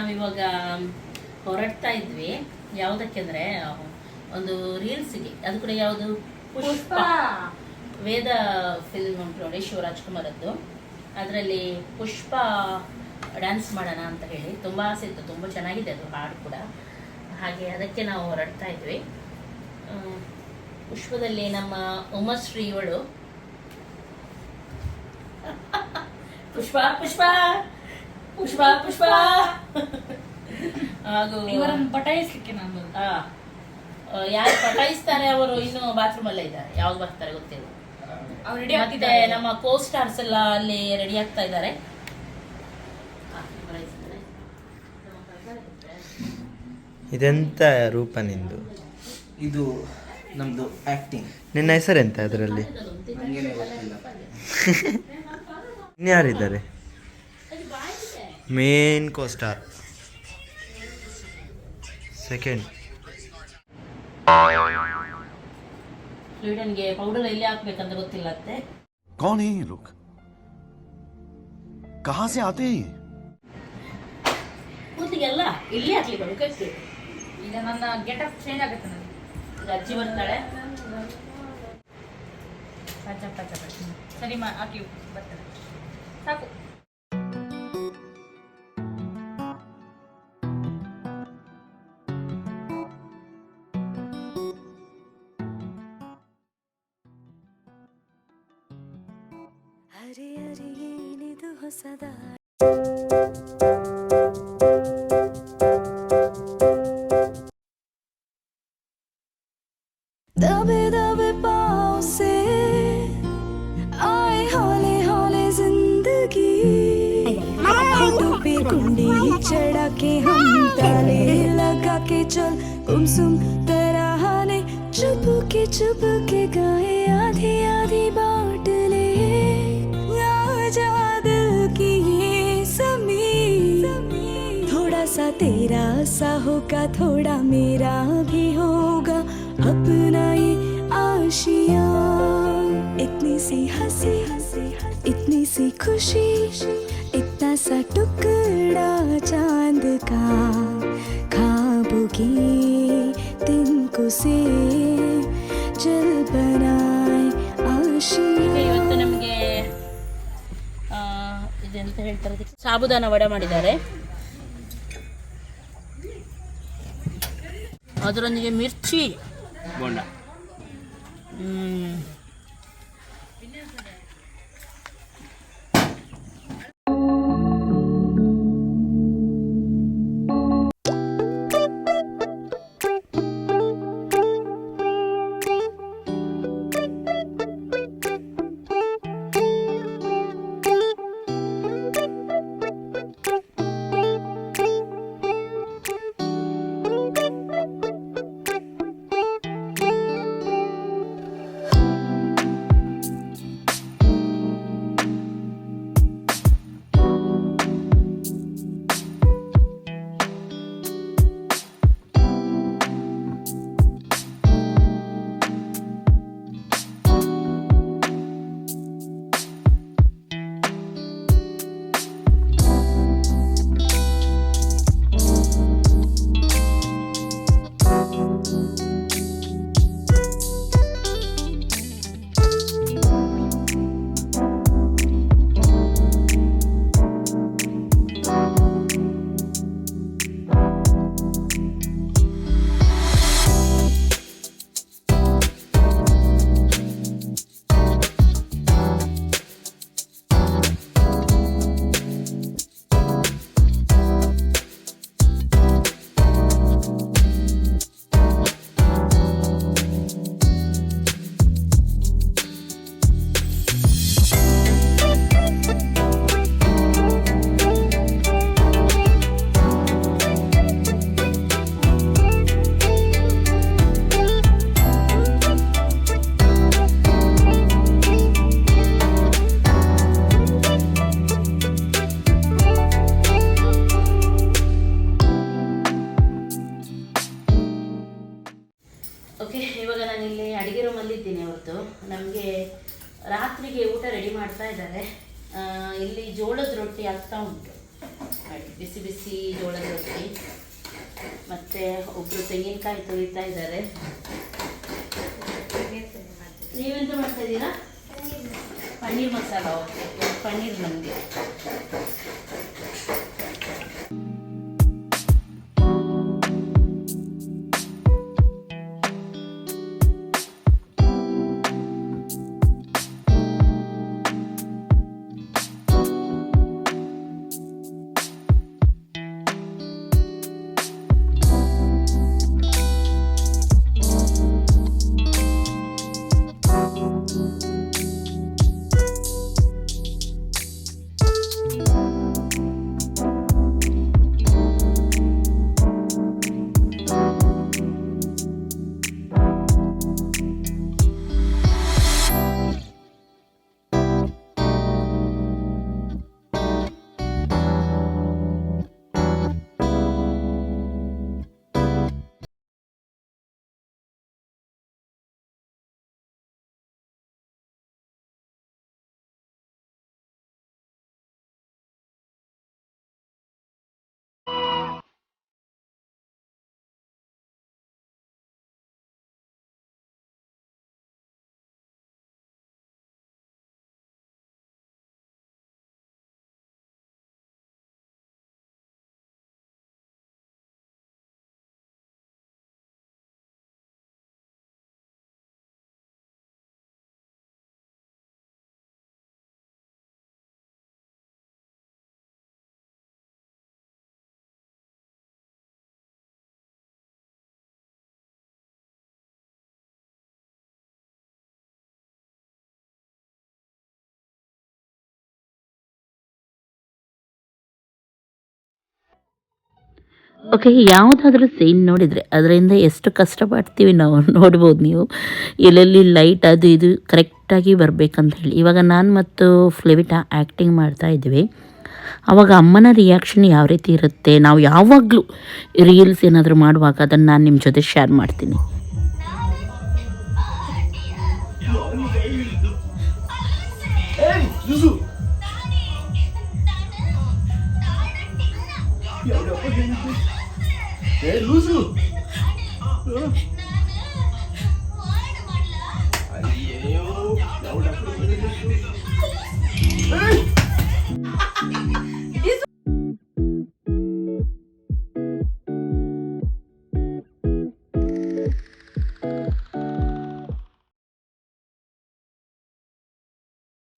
ನಾವಿವಾಗ ಹೊರಡ್ತಾ ಇದ್ವಿ. ಯಾವುದಕ್ಕೆ ಅಂದರೆ ಒಂದು ರೀಲ್ಸ್ಗೆ, ಅದು ಕೂಡ ಯಾವುದು, ಪುಷ್ಪ ವೇದ ಫಿಲ್ಮ್ ಉಂಟು ನೋಡಿ, ಶಿವರಾಜ್ಕುಮಾರದ್ದು. ಅದರಲ್ಲಿ ಪುಷ್ಪ ಡ್ಯಾನ್ಸ್ ಮಾಡೋಣ ಅಂತ ಹೇಳಿ ತುಂಬ ಆಸೆ ಇತ್ತು. ತುಂಬ ಚೆನ್ನಾಗಿದೆ ಅದು ಹಾಡು ಕೂಡ. ಹಾಗೆ ಅದಕ್ಕೆ ನಾವು ಹೊರಡ್ತಾ ಇದ್ವಿ. ಪುಷ್ಪದಲ್ಲಿ ನಮ್ಮ ಉಮಾಶ್ರೀ ಇವಳು ಪುಷ್ಪ ಪುಷ್ಪ ಪುಷ್ಪ ಪುಷ್ಪ ಹಾಗೂ ಇವರನ್ನು ಪಟಾಯಿಸ್ಲಿಕ್ಕೆ ನಾನು ಯಾರು ಪಟಾಯಿಸ್ತಾರೆ ಅವರು ಇನ್ನೂ ಬಾತ್ರೂಮ್ ಅಲ್ಲೇ ಇದ್ದಾರೆ. ಯಾವಾಗ ಬರ್ತಾರೆ ಗೊತ್ತಿಲ್ಲ. ಮತ್ತೆ ನಮ್ಮ ಕೋ ಸ್ಟಾರ್ಸ್ ಎಲ್ಲ ಅಲ್ಲಿ ರೆಡಿ ಆಗ್ತಾ ಇದ್ದಾರೆ. ಇದೆಂತ ರೂಪ ನಿಂದು? ಇದು ನಮ್ದು ಆಕ್ಟಿಂಗ್. ನಿನ್ನ ಹೆಸರೆಂತ ಅದರಲ್ಲಿ? ಇನ್ಯಾರಿದ್ದಾರೆ? Main costar, second. ಸ್ವೀಡನ್ಗೆ ಪೌಡರ್ ಎಲ್ಲಿ ಹಾಕ್ಬೇಕಂತ ಗೊತ್ತಿಲ್ಲ ಅತ್ತೆ. कौन है ये लोग? कहाँ से आते हैं? ಕೂತಿಗೆಲ್ಲ ಇಲ್ಲಿ ಹಾಕ್ಲಿಕ್ಕೆ ಮುಖಕ್ಕೆ. ಈಗ ನನ್ನ ಗೆಟಪ್ ಚೇಂಜ್ ಆಗುತ್ತೆ. ನನಗೆ ಅಜ್ಜಿ ಬರ್ತಾಳೆ. ಸರಿ ಹಾಕಿ ಬರ್ತಾಳೆ, ಸಾಕು. ಹರಿ ಹರಿ ಏನಿದು ಹೊಸದ दबे दबे पाँव से आए हौले हौले जिंदगी, होठों पे कुंडी चढ़ा के हम ताले लगा के चल गुमसुम तराने, चुप के गाए आधी आधी बात ले आजा दिल की ये समी, थोड़ा सा तेरा सा होगा थोड़ा मेरा भी होगा अपना ये आशिया, इतनी सी हंसी इतनी सी खुशी, इतना सा टुकड़ा चांद का, ख्वाबों की तिनको से जल बनाए आशिया. ಇವತ್ತು ನಮಗೆ ಇದೆಂತ ಹೇಳ್ತಾರೆ, ಸಾಬುದಾನ ವಡೆ ಮಾಡಿದ್ದಾರೆ. ಅದರೊಂದಿಗೆ ಮಿರ್ಚಿ ಬೋಂಡ. ನಮಗೆ ರಾತ್ರಿಗೆ ಊಟ ರೆಡಿ ಮಾಡ್ತಾ ಇದ್ದಾರೆ. ಇಲ್ಲಿ ಜೋಳದ ರೊಟ್ಟಿ ಆಗ್ತಾ ಉಂಟು. ಮಾಡಿ ಬಿಸಿ ಬಿಸಿ ಜೋಳದ ರೊಟ್ಟಿ. ಮತ್ತು ಒಬ್ಬರು ತೆಂಗಿನಕಾಯಿ ತುರಿತಾ ಇದ್ದಾರೆ. ನೀವೆಂತ ಮಾಡ್ತಾ ಇದ್ದೀರಾ? ಪನ್ನೀರ್ ಮಸಾಲ. ಓಕೆ, ಪನ್ನೀರ್ ನಮಗೆ. ಓಕೆ, ಯಾವುದಾದ್ರೂ ಸೀನ್ ನೋಡಿದರೆ ಅದರಿಂದ ಎಷ್ಟು ಕಷ್ಟಪಡ್ತೀವಿ ನಾವು ನೋಡ್ಬೋದು ನೀವು. ಎಲ್ಲೆಲ್ಲಿ ಲೈಟ್ ಅದು ಇದು ಕರೆಕ್ಟಾಗಿ ಬರಬೇಕಂತ ಹೇಳಿ. ಇವಾಗ ನಾನು ಮತ್ತು ಫ್ಲೆವಿಟಾ ಆ್ಯಕ್ಟಿಂಗ್ ಮಾಡ್ತಾ ಇದ್ವಿ. ಆವಾಗ ಅಮ್ಮನ ರಿಯಾಕ್ಷನ್ ಯಾವ ರೀತಿ ಇರುತ್ತೆ, ನಾವು ಯಾವಾಗಲೂ ರೀಲ್ಸ್ ಏನಾದರೂ ಮಾಡುವಾಗ ಅದನ್ನು ನಾನು ನಿಮ್ಮ ಜೊತೆ ಶೇರ್ ಮಾಡ್ತೀನಿ.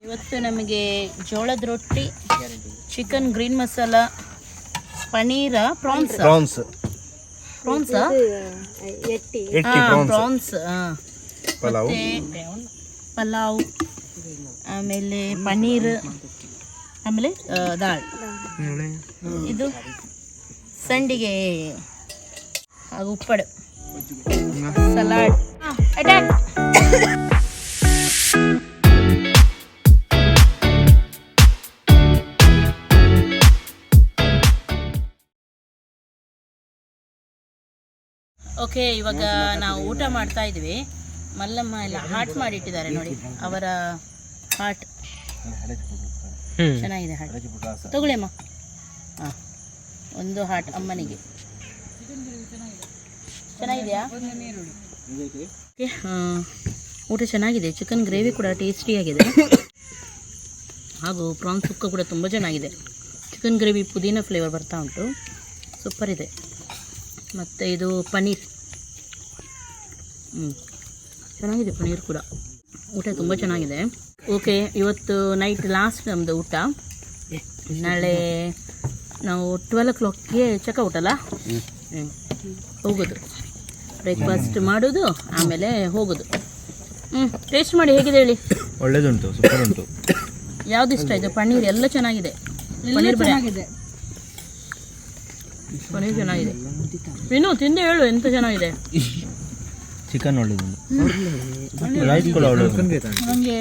ಇವತ್ತು ನಮಗೆ ಜೋಳದ ರೊಟ್ಟಿ, chicken green masala, paneer, prawns pulao, ಆಮೇಲೆ ಪನ್ನೀರ್, ಆಮೇಲೆ ದಾಲ್, ಇದು ಸಂಡಿಗೆ ಹಾಗೂ ಉಪ್ಪಡು, ಸಲಾಡ್, ಅಟ್ಯಾಕ್. ಓಕೆ, ಇವಾಗ ನಾವು ಊಟ ಮಾಡ್ತಾ ಇದ್ವಿ. ಮಲ್ಲಮ್ಮ ಎಲ್ಲ ಹಾಟ್ ಮಾಡಿಟ್ಟಿದ್ದಾರೆ ನೋಡಿ, ಅವರ ಹಾಟ್ ಚೆನ್ನಾಗಿದೆ. ಹಾಟ್ ತಗೊಳ್ಳಿ ಅಮ್ಮ. ಹಾಂ, ಒಂದು ಹಾಟ್ ಅಮ್ಮನಿಗೆ. ಚೆನ್ನಾಗಿದೆಯಾ? ಊಟ ಚೆನ್ನಾಗಿದೆ. ಚಿಕನ್ ಗ್ರೇವಿ ಕೂಡ ಟೇಸ್ಟಿಯಾಗಿದೆ, ಹಾಗೂ ಪ್ರಾನ್ಸ್ ಸುಕ್ಕ ಕೂಡ ತುಂಬ ಚೆನ್ನಾಗಿದೆ. ಚಿಕನ್ ಗ್ರೇವಿ ಪುದೀನ ಫ್ಲೇವರ್ ಬರ್ತಾ ಉಂಟು, ಸೂಪರ್ ಇದೆ. ಮತ್ತು ಇದು ಪನ್ನೀರ್, ಚೆನ್ನಾಗಿದೆ ಪನ್ನೀರ್ ಕೂಡ. ಊಟ ತುಂಬ ಚೆನ್ನಾಗಿದೆ. ಓಕೆ, ಇವತ್ತು ನೈಟ್ ಲಾಸ್ಟ್ ನಮ್ಮದು ಊಟ. ನಾಳೆ ನಾವು 12 o'clockಗೆ ಚೆಕ್ಔಟ್ ಅಲ್ಲ, ಹೋಗೋದು. ಬ್ರೇಕ್ಫಾಸ್ಟ್ ಮಾಡೋದು, ಆಮೇಲೆ ಹೋಗೋದು. ಟೇಸ್ಟ್ ಮಾಡಿ ಹೇಗಿದೆ ಹೇಳಿ. ಒಳ್ಳೇದುಂಟು, ಸೂಪರ್ ಉಂಟು. ಯಾವ್ದು ಇಷ್ಟ ಆಯಿತು? ಪನ್ನೀರ್ ಎಲ್ಲ ಚೆನ್ನಾಗಿದೆ. ಪನ್ನೀರ್ ಚೆನ್ನಾಗಿದೆ, ಪನ್ನೀರ್ ಚೆನ್ನಾಗಿದೆ. ವಿನು ತಿಂದು ಹೇಳು ಎಂತ ಚೆನ್ನಾಗಿದೆ. ಚಿಕನ್ ಒಳ್ಳೇದುಂಟು, ರೈಸ್ ಕೂಡ ಒಳ್ಳೇದು. ನನಗೆ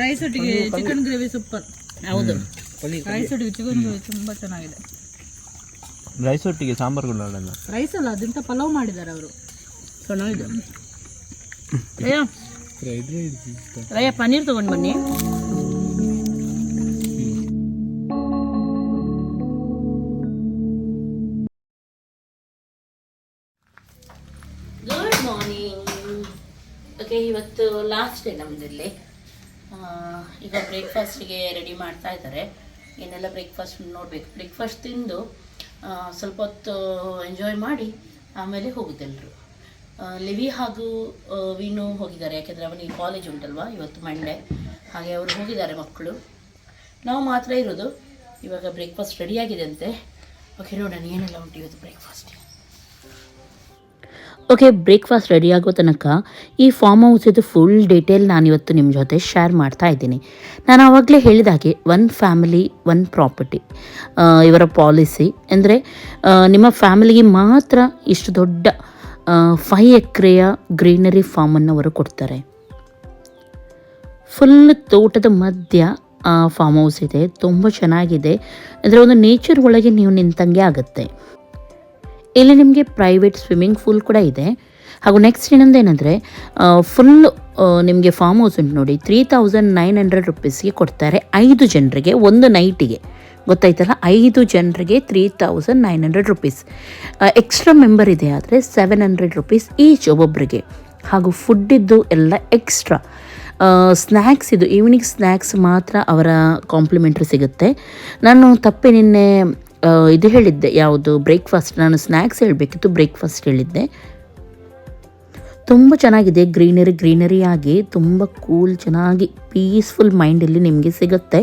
ರೈಸ್ ಒಟ್ಟಿಗೆ ಚಿಕನ್ ಗ್ರೇವಿ ಸೂಪರ್. ಹೌದು, ರೈಸ್ ಒಟ್ಟಿಗೆ ಚಿಕನ್ ಗ್ರೇವಿ ತುಂಬ ಚೆನ್ನಾಗಿದೆ. ರೈಸ್ ಒಟ್ಟಿಗೆ ಸಾಂಬಾರು ಕೂಡ ಒಳ್ಳೆಲ್ಲ. ರೈಸ್ ಅಲ್ಲ, ಅದಿಂತ ಪಲಾವ್ ಮಾಡಿದ್ದಾರೆ ಅವರು, ಚೆನ್ನಾಗಿದೆ. ರಯ್ಯ ಪನ್ನೀರ್ ತೊಗೊಂಡು ಬನ್ನಿ. ಮಾರ್ನಿಂಗ್. ಓಕೆ, ಇವತ್ತು ಲಾಸ್ಟ್ ಡೇ ನಮ್ಮದಿಲ್ಲಿ. ಈಗ ಬ್ರೇಕ್ಫಾಸ್ಟಿಗೆ ರೆಡಿ ಮಾಡ್ತಾ ಇದ್ದಾರೆ. ಏನೆಲ್ಲ ಬ್ರೇಕ್ಫಾಸ್ಟ್ ನೋಡಬೇಕು. ಬ್ರೇಕ್ಫಾಸ್ಟ್ ತಿಂದು ಸ್ವಲ್ಪ ಹೊತ್ತು ಎಂಜಾಯ್ ಮಾಡಿ ಆಮೇಲೆ ಹೋಗುದೆಲ್ಲರು. ಲಿವಿ ಹಾಗೂ ವೀನು ಹೋಗಿದ್ದಾರೆ, ಯಾಕೆಂದರೆ ಅವನಿಗೆ ಕಾಲೇಜ್ ಉಂಟಲ್ವಾ ಇವತ್ತು ಮಂಡೇ, ಹಾಗೆ ಅವರು ಹೋಗಿದ್ದಾರೆ ಮಕ್ಕಳು. ನಾವು ಮಾತ್ರ ಇರೋದು. ಇವಾಗ ಬ್ರೇಕ್ಫಾಸ್ಟ್ ರೆಡಿಯಾಗಿದೆ ಅಂತೆ. ಓಕೆ, ನೋಡೋಣ ಏನೆಲ್ಲ ಉಂಟು ಇವತ್ತು ಬ್ರೇಕ್ಫಾಸ್ಟ್. ಓಕೆ, ಬ್ರೇಕ್ಫಾಸ್ಟ್ ರೆಡಿ ಆಗೋ ತನಕ ಈ ಫಾರ್ಮ್ ಹೌಸಿದ್ದು ಫುಲ್ ಡೀಟೇಲ್ ನಾನಿವತ್ತು ನಿಮ್ಮ ಜೊತೆ ಶೇರ್ ಮಾಡ್ತಾ ಇದ್ದೀನಿ. ನಾನು ಆವಾಗಲೇ ಹೇಳಿದಾಗೆ 1 ಫ್ಯಾಮಿಲಿ 1 ಪ್ರಾಪರ್ಟಿ ಇವರ ಪಾಲಿಸಿ. ಅಂದರೆ ನಿಮ್ಮ ಫ್ಯಾಮಿಲಿಗೆ ಮಾತ್ರ ಇಷ್ಟು ದೊಡ್ಡ 5 ಎಕರೆಯ ಗ್ರೀನರಿ ಫಾರ್ಮನ್ನು ಅವರು ಕೊಡ್ತಾರೆ. ಫುಲ್ ತೋಟದ ಮಧ್ಯ ಫಾರ್ಮ್ ಹೌಸ್ ಇದೆ. ತುಂಬ ಚೆನ್ನಾಗಿದೆ. ಅಂದರೆ ಒಂದು ನೇಚರ್ ಒಳಗೆ ನೀವು ನಿಂತಂಗೆ ಆಗುತ್ತೆ. ಇಲ್ಲಿ ನಿಮಗೆ ಪ್ರೈವೇಟ್ ಸ್ವಿಮ್ಮಿಂಗ್ ಪೂಲ್ ಕೂಡ ಇದೆ. ಹಾಗೂ ನೆಕ್ಸ್ಟ್ ಇನ್ನೊಂದೇನೆಂದರೆ ಫುಲ್ಲು ನಿಮಗೆ ಫಾರ್ಮ್ ಹೌಸ್ ಉಂಟು ನೋಡಿ, 3900 ರುಪೀಸ್ಗೆ ಕೊಡ್ತಾರೆ 5 ಜನರಿಗೆ ಒಂದು ನೈಟಿಗೆ. ಗೊತ್ತಾಯ್ತಲ್ಲ, 5 ಜನರಿಗೆ 3900 ರುಪೀಸ್. ಎಕ್ಸ್ಟ್ರಾ ಮೆಂಬರ್ ಇದೆ ಆದರೆ 700 ರುಪೀಸ್ ಈಚ್ ಒಬ್ಬೊಬ್ಬರಿಗೆ. ಹಾಗೂ ಫುಡ್ಡಿದ್ದು ಎಲ್ಲ ಎಕ್ಸ್ಟ್ರಾ. ಸ್ನ್ಯಾಕ್ಸ್ ಇದು ಈವ್ನಿಂಗ್ ಸ್ನ್ಯಾಕ್ಸ್ ಮಾತ್ರ ಅವರ ಕಾಂಪ್ಲಿಮೆಂಟ್ರಿ ಸಿಗುತ್ತೆ. ನಾನು ತಪ್ಪೆ ನಿನ್ನೆ ಇದು ಹೇಳಿದ್ದೆ, ಯಾವುದು ಬ್ರೇಕ್ಫಾಸ್ಟ್, ನಾನು ಸ್ನ್ಯಾಕ್ಸ್ ಹೇಳಬೇಕಿತ್ತು, ಬ್ರೇಕ್ಫಾಸ್ಟ್ ಹೇಳಿದ್ದೆ. ತುಂಬ ಚೆನ್ನಾಗಿದೆ. ಗ್ರೀನರಿ ಆಗಿ ತುಂಬ ಕೂಲ್, ಚೆನ್ನಾಗಿ ಪೀಸ್ಫುಲ್ ಮೈಂಡಲ್ಲಿ ನಿಮಗೆ ಸಿಗುತ್ತೆ.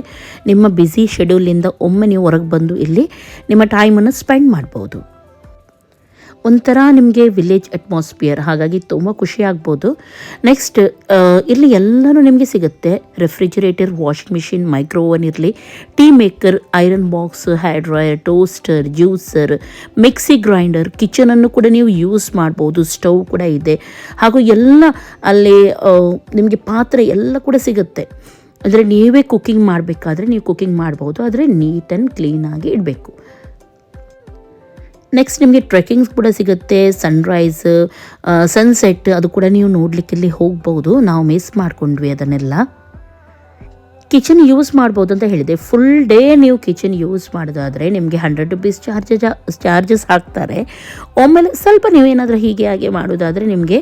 ನಿಮ್ಮ ಬ್ಯುಸಿ ಶೆಡ್ಯೂಲಿಂದ ಒಮ್ಮೆ ನೀವು ಹೊರಗೆ ಬಂದು ಇಲ್ಲಿ ನಿಮ್ಮ ಟೈಮನ್ನು ಸ್ಪೆಂಡ್ ಮಾಡ್ಬೋದು. ಒಂಥರ ನಿಮಗೆ ವಿಲೇಜ್ ಅಟ್ಮಾಸ್ಫಿಯರ್, ಹಾಗಾಗಿ ತುಂಬ ಖುಷಿ ಆಗ್ಬೋದು. ನೆಕ್ಸ್ಟ್ ಇಲ್ಲಿ ಎಲ್ಲನೂ ನಿಮಗೆ ಸಿಗುತ್ತೆ. Refrigerator, washing machine, micro oven ಇರಲಿ, tea maker, iron box, hair dryer, toaster, juicer, mixie grinder, ಕಿಚನನ್ನು ಕೂಡ ನೀವು ಯೂಸ್ ಮಾಡ್ಬೋದು. ಸ್ಟವ್ ಕೂಡ ಇದೆ. ಹಾಗೂ ಎಲ್ಲ ಅಲ್ಲಿ ನಿಮಗೆ ಪಾತ್ರೆ ಎಲ್ಲ ಕೂಡ ಸಿಗುತ್ತೆ. ಅಂದರೆ ನೀವೇ ಕುಕ್ಕಿಂಗ್ ಮಾಡಬೇಕಾದ್ರೆ ನೀವು ಕುಕ್ಕಿಂಗ್ ಮಾಡ್ಬೋದು, ಆದರೆ ನೀಟ್ ಆ್ಯಂಡ್ ಕ್ಲೀನಾಗಿ ಇಡಬೇಕು. ನೆಕ್ಸ್ಟ್ ನಿಮಗೆ ಟ್ರೆಕ್ಕಿಂಗ್ಸ್ ಕೂಡ ಸಿಗುತ್ತೆ. ಸನ್ರೈಸ್, ಸನ್ಸೆಟ್ ಅದು ಕೂಡ ನೀವು ನೋಡಲಿಕ್ಕೆ ಇಲ್ಲಿ ಹೋಗ್ಬೋದು. ನಾವು ಮಿಸ್ ಮಾಡ್ಕೊಂಡ್ವಿ ಅದನ್ನೆಲ್ಲ. ಕಿಚನ್ ಯೂಸ್ ಮಾಡ್ಬೋದು ಅಂತ ಹೇಳಿದೆ. ಫುಲ್ ಡೇ ನೀವು ಕಿಚನ್ ಯೂಸ್ ಮಾಡೋದಾದರೆ ನಿಮಗೆ 100 ರುಪೀಸ್ ಚಾರ್ಜಸ್ ಹಾಕ್ತಾರೆ. ಆಮೇಲೆ ಸ್ವಲ್ಪ ನೀವೇನಾದರೂ ಹೀಗೆ ಹಾಗೆ ಮಾಡೋದಾದರೆ ನಿಮಗೆ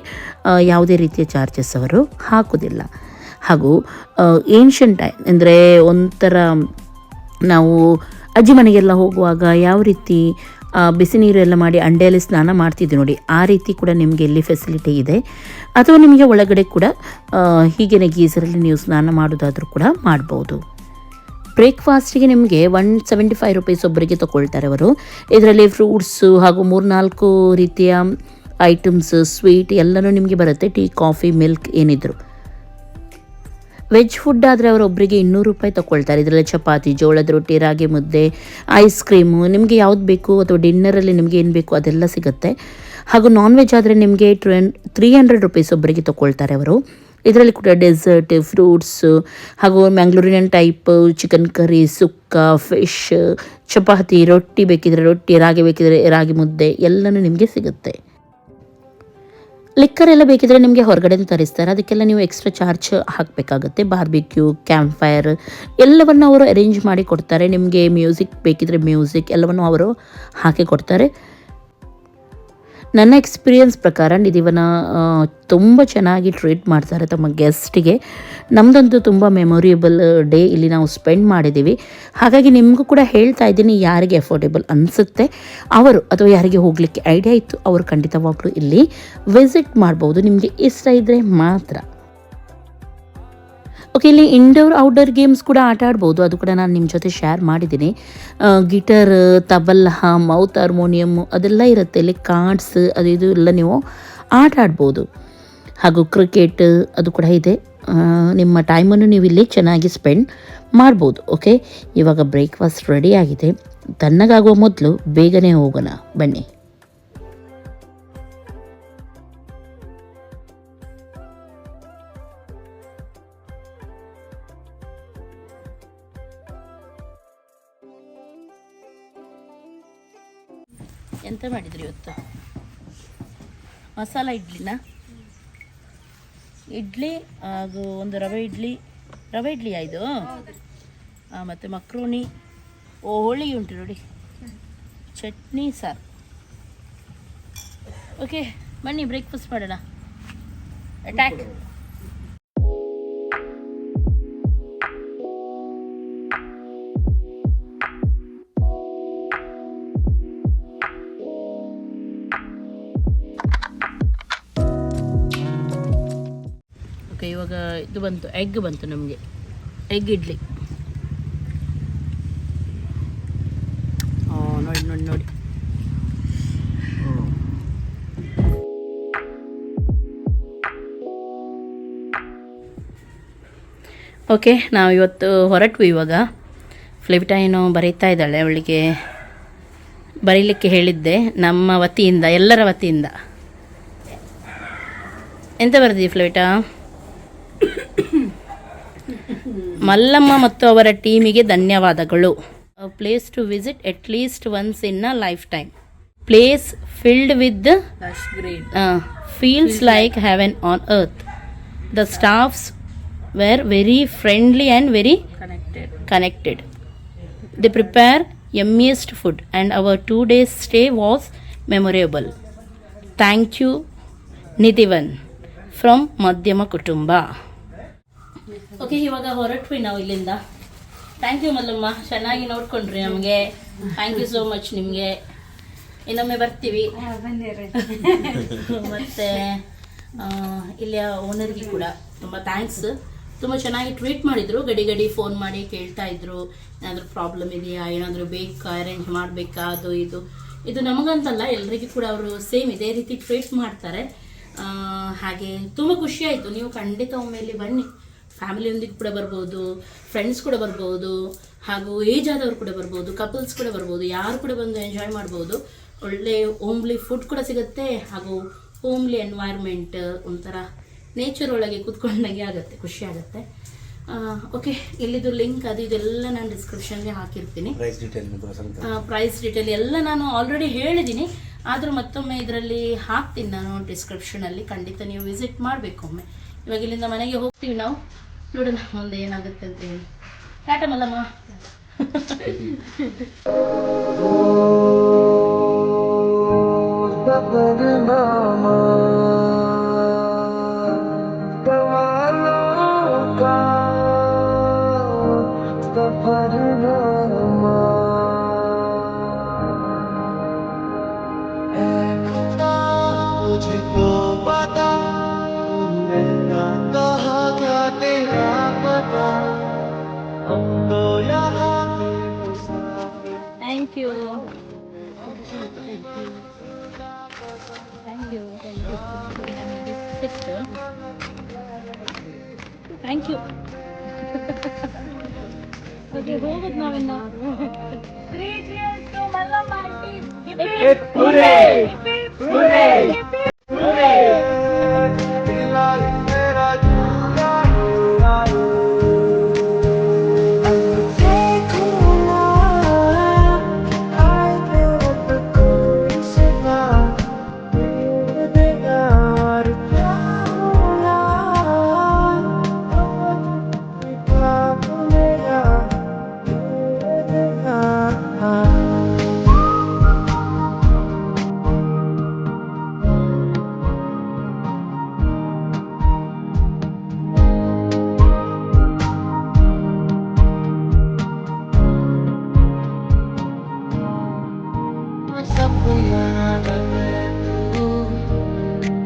ಯಾವುದೇ ರೀತಿಯ ಚಾರ್ಜಸ್ ಅವರು ಹಾಕೋದಿಲ್ಲ. ಹಾಗೂ ಏನ್ಷಂಟ್ ಟೈಮ್ ಅಂದರೆ ಒಂಥರ ನಾವು ಅಜ್ಜಿ ಮನೆಗೆಲ್ಲ ಹೋಗುವಾಗ ಯಾವ ರೀತಿ ಬಿಸಿ ನೀರು ಎಲ್ಲ ಮಾಡಿ ಅಂಡೆಯಲ್ಲಿ ಸ್ನಾನ ಮಾಡ್ತಿದ್ವಿ ನೋಡಿ, ಆ ರೀತಿ ಕೂಡ ನಿಮಗೆ ಇಲ್ಲಿ ಫೆಸಿಲಿಟಿ ಇದೆ. ಅಥವಾ ನಿಮಗೆ ಒಳಗಡೆ ಕೂಡ ಹೀಗೇನೆ ಗೀಸರಲ್ಲಿ ನೀವು ಸ್ನಾನ ಮಾಡೋದಾದರೂ ಕೂಡ ಮಾಡ್ಬೋದು. ಬ್ರೇಕ್ಫಾಸ್ಟಿಗೆ ನಿಮಗೆ 175 ರುಪೀಸ್ ಒಬ್ಬರಿಗೆ ತೊಗೊಳ್ತಾರೆ ಅವರು. ಇದರಲ್ಲಿ ಫ್ರೂಟ್ಸು ಹಾಗೂ 3-4 ರೀತಿಯ ಐಟಮ್ಸ್, ಸ್ವೀಟ್ ಎಲ್ಲನೂ ನಿಮಗೆ ಬರುತ್ತೆ. ಟೀ, ಕಾಫಿ, ಮಿಲ್ಕ್ ಏನಿದ್ರು. ವೆಜ್ ಫುಡ್ ಆದರೆ ಅವರೊಬ್ಬರಿಗೆ 200 ರೂಪಾಯಿ ತೊಗೊಳ್ತಾರೆ. ಇದರಲ್ಲಿ ಚಪಾತಿ, ಜೋಳದ ರೊಟ್ಟಿ, ರಾಗಿ ಮುದ್ದೆ, ಐಸ್ ಕ್ರೀಮು, ನಿಮಗೆ ಯಾವ್ದು ಬೇಕು ಅಥವಾ ಡಿನ್ನರಲ್ಲಿ ನಿಮಗೆ ಏನು ಬೇಕು ಅದೆಲ್ಲ ಸಿಗುತ್ತೆ. ಹಾಗೂ ನಾನ್ ವೆಜ್ ಆದರೆ ನಿಮಗೆ 300 ರುಪೀಸ್ ಒಬ್ಬರಿಗೆ ತೊಗೊಳ್ತಾರೆ ಅವರು. ಇದರಲ್ಲಿ ಕೂಡ ಡೆಸರ್ಟ್, ಫ್ರೂಟ್ಸು ಹಾಗೂ ಮ್ಯಾಂಗ್ಳೂರಿಯನ್ ಟೈಪ್ ಚಿಕನ್ ಕರಿ, ಸುಕ್ಕ, ಫಿಶ್, ಚಪಾತಿ, ರೊಟ್ಟಿ ಬೇಕಿದ್ರೆ ರೊಟ್ಟಿ, ರಾಗಿ ಬೇಕಿದ್ರೆ ರಾಗಿ ಮುದ್ದೆ ಎಲ್ಲನೂ ನಿಮಗೆ ಸಿಗುತ್ತೆ. ಲಿಕ್ಕರ್ ಎಲ್ಲ ಬೇಕಿದ್ರೆ ನಿಮಗೆ ಹೊರಗಡೆಯಿಂದ ತರಿಸ್ತಾರೆ. ಅದಕ್ಕೆಲ್ಲ ನೀವು ಎಕ್ಸ್ಟ್ರಾ ಚಾರ್ಜ್ ಹಾಕಬೇಕಾಗುತ್ತೆ. ಬಾರ್ಬಿಕ್ಯೂ, ಕ್ಯಾಂಪ್ ಫೈರ್ ಎಲ್ಲವನ್ನು ಅವರು ಅರೇಂಜ್ ಮಾಡಿ ಕೊಡ್ತಾರೆ. ನಿಮಗೆ ಮ್ಯೂಸಿಕ್ ಬೇಕಿದ್ರೆ ಮ್ಯೂಸಿಕ್ ಎಲ್ಲವನ್ನು ಅವರು ಹಾಕಿ ಕೊಡ್ತಾರೆ. ನನ್ನ ಎಕ್ಸ್ಪೀರಿಯನ್ಸ್ ಪ್ರಕಾರ ನಿಧಿವನ ತುಂಬ ಚೆನ್ನಾಗಿ ಟ್ರೀಟ್ ಮಾಡ್ತಾರೆ ತಮ್ಮ ಗೆಸ್ಟಿಗೆ. ನಮ್ಮದಂತೂ ತುಂಬ ಮೆಮೊರಿಯಬಲ್ ಡೇ ಇಲ್ಲಿ ನಾವು ಸ್ಪೆಂಡ್ ಮಾಡಿದ್ದೀವಿ. ಹಾಗಾಗಿ ನಿಮಗೂ ಕೂಡ ಹೇಳ್ತಾ ಇದ್ದೀನಿ, ಯಾರಿಗೆ ಅಫೋರ್ಡೆಬಲ್ ಅನಿಸುತ್ತೆ ಅವರು ಅಥವಾ ಯಾರಿಗೆ ಹೋಗಲಿಕ್ಕೆ ಐಡಿಯಾ ಇತ್ತು ಅವರು ಖಂಡಿತವಾಗ್ಲೂ ಇಲ್ಲಿ ವಿಸಿಟ್ ಮಾಡ್ಬೋದು, ನಿಮಗೆ ಇಷ್ಟ ಇದ್ದರೆ ಮಾತ್ರ. ಓಕೆ, ಇಲ್ಲಿ ಇಂಡೋರ್ ಔಟ್ಡೋರ್ ಗೇಮ್ಸ್ ಕೂಡ ಆಟ ಆಡ್ಬೋದು. ಅದು ಕೂಡ ನಾನು ನಿಮ್ಮ ಜೊತೆ ಶೇರ್ ಮಾಡಿದ್ದೀನಿ. ಗಿಟಾರ್, ತಬಲ, ಮೌತ್ ಹಾರ್ಮೋನಿಯಮ್ಮು ಅದೆಲ್ಲ ಇರುತ್ತೆ. ಇಲ್ಲಿ ಕಾರ್ಡ್ಸ್ ಅದು ಇದು ಎಲ್ಲ ನೀವು ಆಟ ಆಡ್ಬೋದು. ಹಾಗೂ ಕ್ರಿಕೆಟ್ ಅದು ಕೂಡ ಇದೆ. ನಿಮ್ಮ ಟೈಮನ್ನು ನೀವು ಇಲ್ಲಿ ಚೆನ್ನಾಗಿ ಸ್ಪೆಂಡ್ ಮಾಡ್ಬೋದು. ಓಕೆ, ಇವಾಗ ಬ್ರೇಕ್ಫಾಸ್ಟ್ ರೆಡಿ ಆಗಿದೆ. ತಣ್ಣಗಾಗುವ ಮೊದಲು ಬೇಗನೆ ಹೋಗೋಣ ಬನ್ನಿ. ಎಂತ ಮಾಡಿದ್ರಿ ಇವತ್ತು? ಮಸಾಲ ಇಡ್ಲಿನಾ? ಇಡ್ಲಿ ಹಾಗೂ ಒಂದು ರವೆ ಇಡ್ಲಿ ಆಯಿತು. ಮತ್ತು ಮಕ್ರೋನಿ, ಹೋಳಿಗೆ ಉಂಟು ನೋಡಿ, ಚಟ್ನಿ, ಸಾರು. ಓಕೆ, ಬನ್ನಿ ಬ್ರೇಕ್ಫಾಸ್ಟ್ ಮಾಡೋಣ. ಅಟ್ಯಾಕ್. ಓಕೆ, ಇವಾಗ ಇದು ಬಂತು, ಎಗ್ ಬಂತು ನಮಗೆ, ಎಗ್ ಇಡ್ಲಿ. ನೋಡಿ ನೋಡಿ ನೋಡಿ. ಓಕೆ, ನಾವು ಇವತ್ತು ಹೊರಟ್ವಿ. ಇವಾಗ ಫ್ಲಿಪ್ಟಾ ಏನೋ ಬರೀತಾ ಇದ್ದಾಳೆ, ಅವಳಿಗೆ ಬರೀಲಿಕ್ಕೆ ಹೇಳಿದ್ದೆ ನಮ್ಮ ವತಿಯಿಂದ, ಎಲ್ಲರ ವತಿಯಿಂದ. ಎಂತ ಬರೆದಿ ಫ್ಲಿಪ್ಟಾ? ಮಲ್ಲಮ್ಮ ಮತ್ತು ಅವರ ಟೀಮಿಗೆ ಧನ್ಯವಾದಗಳು. Place to visit at least once in a life time. Place filled with feels like heaven on earth. The staffs were very friendly and very connected. They prepare yummiest food and our 2 days stay was memorable. Thank you Nidhivan from Madhyama Kutumba. Okay, ಇವಾಗ ಹೊರಟ್ವಿ ನಾವು ಇಲ್ಲಿಂದ. Thank you Mallamma, ಚೆನ್ನಾಗಿ ನೋಡ್ಕೊಂಡ್ರಿ ನಮಗೆ. Thank you so much ನಿಮಗೆ. ಇನ್ನೊಮ್ಮೆ ಬರ್ತೀವಿ. ಮತ್ತು ಇಲ್ಲಿಯ ಓನರ್ಗೆ ಕೂಡ ತುಂಬ ಥ್ಯಾಂಕ್ಸ್. ತುಂಬ ಚೆನ್ನಾಗಿ ಟ್ರೀಟ್ ಮಾಡಿದರು. ಗಡಿ ಫೋನ್ ಮಾಡಿ ಕೇಳ್ತಾ ಇದ್ರು, ಏನಾದರೂ ಪ್ರಾಬ್ಲಮ್ ಇದೆಯಾ, ಏನಾದರೂ ಬೇಕಾ, ಅರೇಂಜ್ ಮಾಡಬೇಕಾ, ಅದು ಇದು ನಮಗಂತಲ್ಲ, ಎಲ್ಲರಿಗೂ ಕೂಡ ಅವರು ಸೇಮ್ ಇದೇ ರೀತಿ ಟ್ರೀಟ್ ಮಾಡ್ತಾರೆ. ಹಾಗೆ ತುಂಬ ಖುಷಿ ಆಯಿತು. ನೀವು ಖಂಡಿತ ಒಮ್ಮೆ ಇಲ್ಲಿ ಬನ್ನಿ. ಫ್ಯಾಮಿಲಿಯೊಂದಿಗೆ ಕೂಡ ಬರ್ಬೋದು, ಫ್ರೆಂಡ್ಸ್ ಕೂಡ ಬರ್ಬೋದು, ಹಾಗೂ ಏಜ್ ಆದವರು ಕೂಡ ಬರ್ಬೋದು, ಕಪಲ್ಸ್ ಕೂಡ ಬರ್ಬೋದು, ಯಾರು ಕೂಡ ಬಂದು ಎಂಜಾಯ್ ಮಾಡ್ಬೋದು. ಒಳ್ಳೆ ಹೋಮ್ಲಿ ಫುಡ್ ಕೂಡ ಸಿಗುತ್ತೆ, ಹಾಗೂ ಹೋಮ್ಲಿ ಎನ್ವೈರ್ಮೆಂಟ್, ಒಂಥರ ನೇಚರ್ ಒಳಗೆ ಕೂತ್ಕೊಂಡಾಗೆ ಆಗುತ್ತೆ, ಖುಷಿ ಆಗುತ್ತೆ. ಓಕೆ, ಇಲ್ಲಿದು ಲಿಂಕ್ ಅದು ಇದೆಲ್ಲ ನಾನು ಡಿಸ್ಕ್ರಿಪ್ಷನ್ಗೆ ಹಾಕಿರ್ತೀನಿ. ಪ್ರೈಸ್ ಡೀಟೇಲ್ ಎಲ್ಲ ನಾನು ಆಲ್ರೆಡಿ ಹೇಳಿದ್ದೀನಿ, ಆದರೂ ಮತ್ತೊಮ್ಮೆ ಇದರಲ್ಲಿ ಹಾಕ್ತೀನಿ ನಾನು ಡಿಸ್ಕ್ರಿಪ್ಷನಲ್ಲಿ. ಖಂಡಿತ ನೀವು ವಿಸಿಟ್ ಮಾಡಬೇಕು ಒಮ್ಮೆ. ಇವಾಗ ಇಲ್ಲಿಂದ ಮನೆಗೆ ಹೋಗ್ತೀವಿ ನಾವು, ನೋಡೋಣ ಮುಂದೆ ಏನಾಗುತ್ತೆ ಅಂತ ಹೇಳಿ. Tata Mallamma. Thank you. Thank you. Thank you. Okay, ಹೋಗೋದು ನಾವಿನ್ನ. 3 cheers to Mallamma team. Hip hooray! Hooray! Hooray!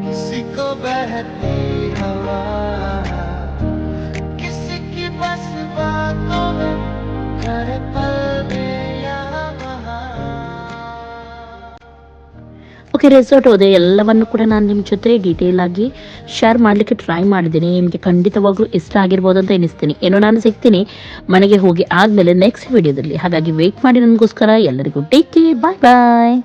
किसी को बहती हवा, किसी की बस बातों में हर पल में यहाँ वहाँ. ಓಕೆ, ರೆಸಾರ್ಟ್ ಹೋದೆ. ಎಲ್ಲವನ್ನು ಕೂಡ ನಾನು ನಿಮ್ಮ ಜೊತೆ ಡೀಟೇಲ್ ಆಗಿ ಶೇರ್ ಮಾಡಲಿಕ್ಕೆ ಟ್ರೈ ಮಾಡಿದ್ದೀನಿ. ನಿಮಗೆ ಖಂಡಿತವಾಗ್ಲೂ ಇಷ್ಟ ಆಗಿರ್ಬೋದು ಅಂತ ಎನಿಸ್ತೀನಿ. ಏನೋ ನಾನು ಸಿಗ್ತೀನಿ ಮನೆಗೆ ಹೋಗಿ ಆದಮೇಲೆ ನೆಕ್ಸ್ಟ್ ವಿಡಿಯೋದಲ್ಲಿ. ಹಾಗಾಗಿ ವೆಯ್ಟ್ ಮಾಡಿ ನನಗೋಸ್ಕರ. ಎಲ್ಲರಿಗೂ ಟೇಕ್ ಕೇರ್, ಬಾಯ್ ಬಾಯ್.